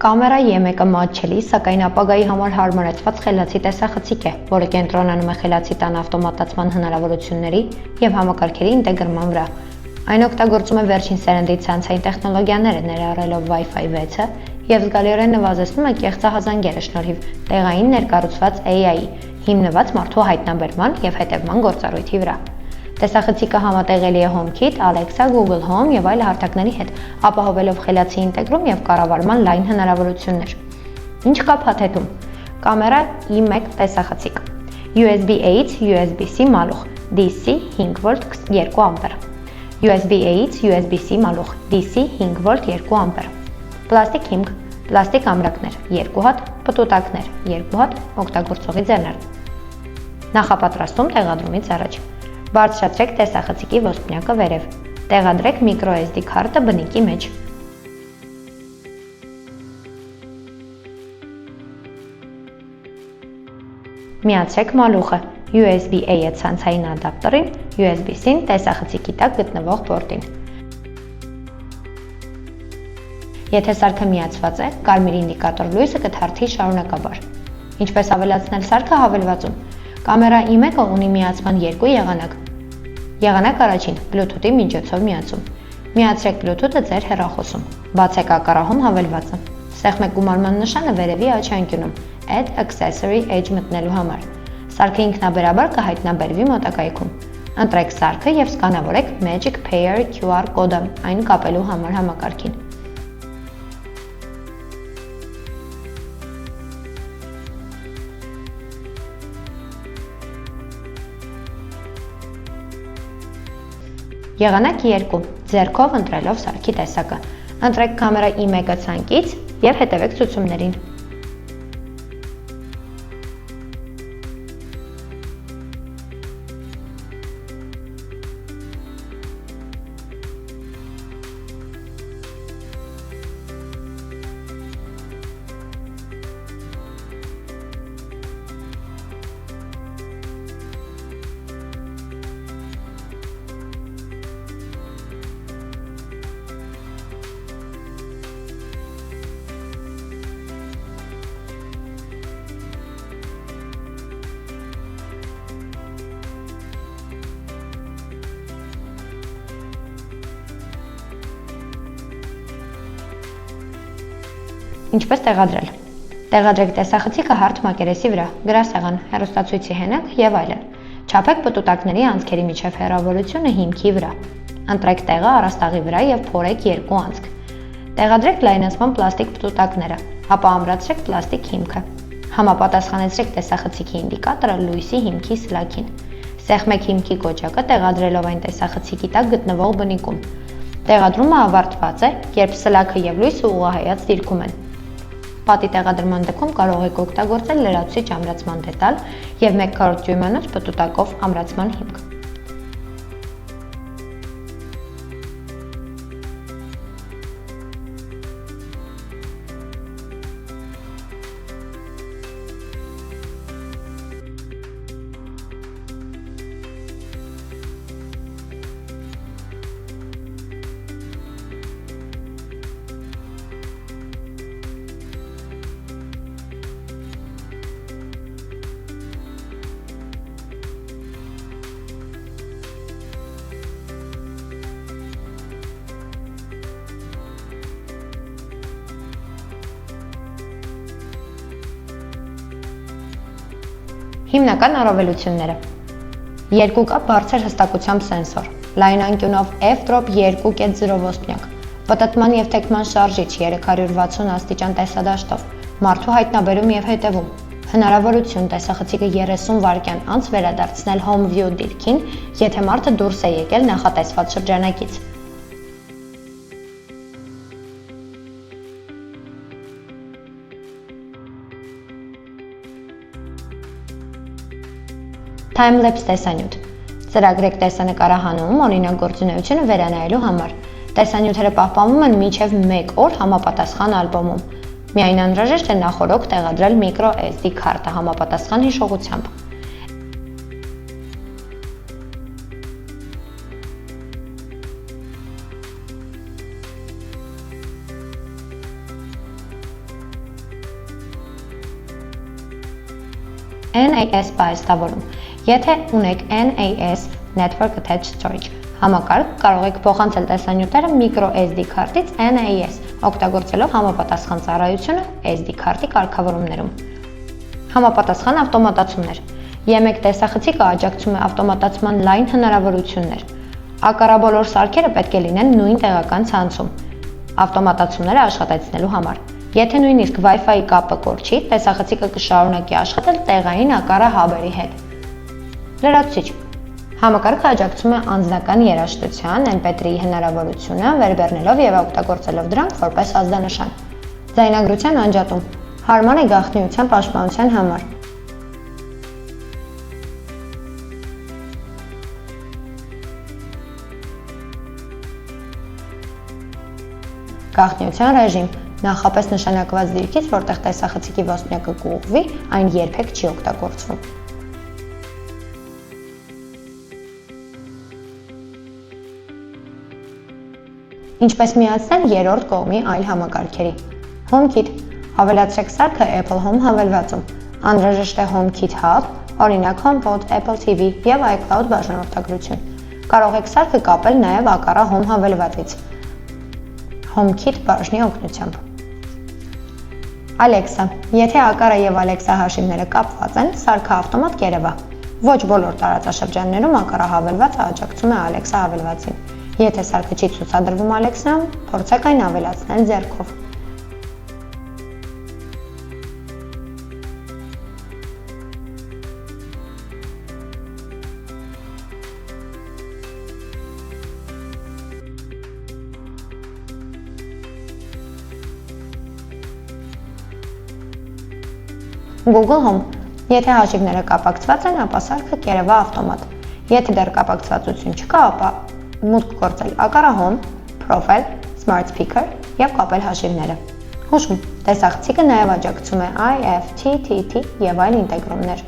Կամերա E1-ը մատչելի, սակայն ապագայի համար հարմարեցված խելացի տեսախցիկ է, որը կենտրոնանում է խելացի տան ավտոմատացման հնարավորությունների և համակարգերի ինտեգրման վրա։ Այն օգտագործում է վերջին սերնդի ցանցային տեխնոլոգիաները, ներառելով Wi-Fi 6-ը և զգալիորեն նվազեցնում է կեղծահազանգերը շնորհիվ տեղային ներկառուցված AI-ի, հիմնված մարդու հայտնաբերման և հետևման գործառույթի վրա։ Տեսախցիկը համատեղելի է HomeKit, Alexa, Google Home և այլ հարթակների հետ, ապահովելով խելացի ինտեգրում և կառավարման լայն հնարավորություններ։ Ինչ կա փաթեթում։ Կամերա E1 տեսախցիկ, USB-A-ից USB-C մալուխ, DC 5V 2 ամպեր, USB-A-ից USB-C մալուխ, DC 5V 2 ամպեր, պլաստիկ հիմք, պլաստիկ ամրակներ, 2 հատ, պտուտակներ, 2 հատ, օգտագործողի ձեռնարկ։ Նախապատրաստում տեղադրումից առաջ։ Բարձրացրեք տեսախցիկի ոսպնյակը վերև։ Տեղադրեք microSD քարտը բնիկի մեջ։ Միացրեք մալուխը USB-A-ը ցանցային ադապտերին, USB-C-ն տեսախցիկի տակ գտնվող պորտին։ Եթե սարքը միացված է, կարմիր ինդիկատոր լույսը կթարթի շարունակաբար։ Ինչպես ավելացնել սարքը հավելվածում։ Կամերա E1-ը ունի միացման երկու եղանակ։ Եղանակ առաջին՝ Bluetooth-ի միջոցով միացում։ Միացրեք Bluetooth-ը ձեր հեռախոսում։ Բացեք ակառահում հավելվածը։ Սեղմեք գումարման նշանը վերևի աջ անկյունում Add Accessory Edge մտնելու համար։ Սարքը ինքնաբերաբար կհայտնաբերվի մոտակայքում։ Ընտրեք սարքը և սկանավորեք Magic Pair QR կոդը այն կապելու համար համակարգին։ Եղանակ 2. Ձեռքով ընտրելով սարքի տեսակը։ Ընտրեք կամերա E1-ը ցանկից և հետևեք ցուցումներին։ Ինչպես տեղադրել։ Տեղադրեք տեսախցիկը հարթ մակերեսի վրա, գրասեղան, հեռուստացույցի հենակ և այլն։ Չափեք պտուտակների անցքերի միջև հեռավորությունը հիմքի վրա։ Ընտրեք տեղը առաստաղի վրա և փորեք երկու անցք։ Տեղադրեք լայնացման պլաստիկ պտուտակները, ապա ամրացրեք պլաստիկ հիմքը։ Համապատասխանեցրեք տեսախցիկի ինդիկատորը լույսի հիմքի սլաքին։ Սեղմեք հիմքի կոճակը տեղադրելով այն տեսախցիկի տակ գտնվող բնիկում։ Տեղադրումը ավարտված է, երբ սլաքը և լույսը ուղղահայաց դիրքում են։ Պատի տեղադրման դեպքում կարող եք օգտագործել լրացուցիչ ամրացման դետալ և 1/4 դյույմանոց պտուտակով ամրացման հիմք։ Հիմնական առավելությունները։ 2 կապ բարձր հստակությամբ սենսոր, լայն անկյունով F-Drop 2.0 ոսպնյակ, պտտման և թեքման շարժիչ 360 աստիճան տեսադաշտով, մարդու հայտնաբերում և հետևում, հնարավորություն տեսախցիկը 30 վայրկյան անց վերադարձնել Home View դիրքին, եթե մարդը դուրս է եկել նախատեսված շրջանակից։ Time-lapse տեսանյութ։ Ծրագրեք տեսանկարահանում օրինակ գործունեությունը վերանայելու համար։ Տեսանյութերը պահպանվում են մինչև 1 օր համապատասխան ալբոմում։ Միայն անհրաժեշտ է նախօրոք տեղադրել microSD քարտը համապատասխան հիշողությամբ։ NAS պահեստավորում։ Եթե ունեք NAS Network Attached Storage համակարգ, կարող եք փոխանցել տեսանյութերը microSD քարտից NAS, օգտագործելով համապատասխան ծառայությունը SD քարտի կարգավորումներում։ Համապատասխան ավտոմատացումներ։ Y1 տեսախցիկը աջակցում է ավտոմատացման լայն հնարավորություններ։ Ակառաբոլոր սարքերը պետք է լինեն նույն տեղական ցանցում ավտոմատացումները աշխատեցնելու համար։ Եթե նույնիսկ Wi-Fi կապը կորչի, տեսախցիկը կշարունակի աշխատել տեղային ակառահաբերի հետ։ Լրացուցիչ։ Համակարգը աջակցում է անձնական երաժշտության MP3-ի հնարավորությունը, վերբեռնելով եւ օգտագործելով դրանք որպես ազդանշան։ Ձայնագրության անջատում։ Հարմար է գաղտնիության պաշտպանության համար։ Գաղտնիության ռեժիմ։ Նախապես նշանակված դիրքից, որտեղ տեսախցիկի ոսպնյակը կուղղվի, այն երբեք չի օգտագործվում։ Ինչպես միացնել երրորդ կողմի այլ համակարգերի։ HomeKit։ Ավելացրեք սարքը Apple Home հավելվածում։ Անհրաժեշտ է HomeKit Hub, օրինակ HomePod, Apple TV եւ iCloud բաժանորդագրություն։ Կարող եք սարքը կապել նաեւ ակառա Home հավելվածից։ HomeKit բաժնի օգնությամբ։ Alexa։ Եթե ակառը եւ Alexa հաշիվները կապված են, սարքը ավտոմատ կերևա։ Ոչ բոլոր տարածաշրջաններում ակառահավելվածը աջակցում է Alexa հավելվածին։ Եթե սարքը չի ցուցադրվում Alexa-ում, փորձեք այն ավելացնել ձեռքով։ Google Home։ Եթե հաշիվները կապակցված են, ապա սարքը կերևա ավտոմատ։ Եթե դեռ կապակցվածություն չկա, ապա մուտք գործել ակառա Home, Profile, Smart Speaker եւ կապել հաշիվները։ Հուշում, տեսախցիկը նաեւ աջակցում է IFTTT եւ այլ ինտեգրումներ։